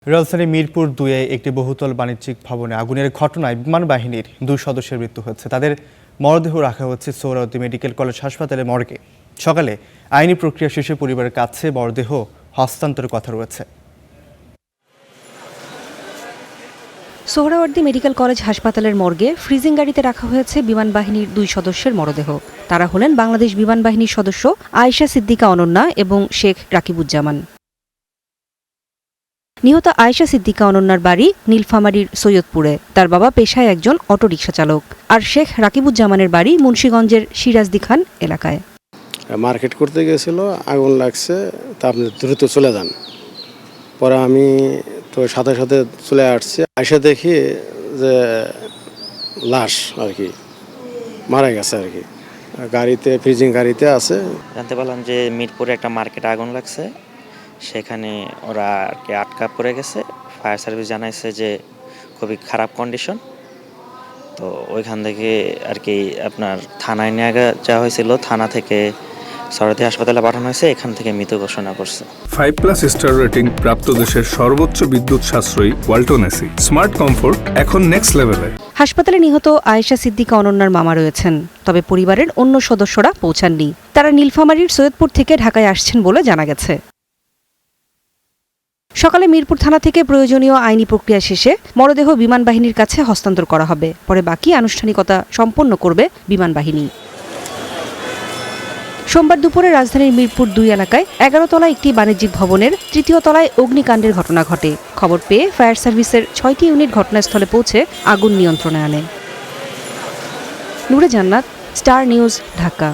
রাজধানী মিরপুর 2-এ একটি বহুতল বাণিজ্যিক ভবনে আগুনের ঘটনায় বিমান বাহিনীর 2 সদস্যের মৃত্যু হয়েছে। তাদের মরদেহ রাখা হচ্ছে সোহরাওয়ার্দী মেডিকেল কলেজ হাসপাতালের মর্গে। সকালে আইনি প্রক্রিয়া শেষে পরিবারের কাছে মরদেহ হস্তান্তরের কথা রয়েছে। সোহরাওয়ার্দী মেডিকেল কলেজ হাসপাতালের মর্গে ফ্রিজিং গাড়িতে রাখা হয়েছে বিমান বাহিনীর 2 সদস্যের মরদেহ। তারা হলেন বাংলাদেশ বিমান বাহিনীর সদস্য আয়েশা সিদ্দিকা অনন্যা এবং শেখ রাকিবুজ্জামান। নিহত আয়েশা সিদ্দিকা অনন্যার বাড়ি নীলফামারীর সৈয়দপুরে। তার বাবা পেশায় একজন অটোরিকশা চালক। আর শেখ রাকিবুজ্জামানের বাড়ি মুন্সিগঞ্জের সিরাজদি খান এলাকায়। মার্কেট করতে গেছিল, আগুন লাগছে, তা আপনি দ্রুত চলে যান। পরে আমি তো সাথে সাথে চলে আসছি, এসে দেখি যে লাশ আর কি মারা গেছে আর কি, গাড়িতে ফ্রিজিং গাড়িতে আছে। জানতে পারলাম যে মিরপুরে একটা মার্কেটে আগুন লাগছে, সেখানে ওরা আর কি আটকা পড়ে গেছে। ফায়ার সার্ভিস জানাইছে যে খুবই খারাপ কন্ডিশন। তো ওইখান থেকে আর কি আপনার থানায় নিয়ে যাওয়া হয়েছিল, থানা থেকে সোহরাওয়ার্দী হাসপাতালে পাঠানো হয়েছে, এখান থেকে মৃত ঘোষণা করছে। 5+ স্টার রেটিং প্রাপ্ত দেশের সর্বোচ্চ বিদ্যুৎ সাশ্রয়ী ওয়ালটন এসি স্মার্ট কমফোর্ট এখন নেক্সট লেভেলে। হাসপাতালে নিহত আয়েশা সিদ্দিকা অনন্যার মামা রয়েছেন, তবে পরিবারের অন্য সদস্যরা পৌঁছাননি। তারা নীলফামারীর সৈয়দপুর থেকে ঢাকায় আসছেন বলে জানা গেছে। সকালে মিরপুর থানা থেকে প্রয়োজনীয় আইনি প্রক্রিয়া শেষে মরদেহ বিমান বাহিনীর কাছে হস্তান্তর করা হবে। পরে বাকি আনুষ্ঠানিকতা সম্পন্ন করবে বিমান বাহিনী। সোমবার দুপুরে রাজধানীর মিরপুর 2 এলাকায় 11 তলা একটি বাণিজ্যিক ভবনের 3য় তলায় অগ্নিকাণ্ডের ঘটনা ঘটে। খবর পেয়ে ফায়ার সার্ভিসের 6টি ইউনিট ঘটনাস্থলে পৌঁছে আগুন নিয়ন্ত্রণে আনে। নূরে জান্নাত, স্টার নিউজ, ঢাকা।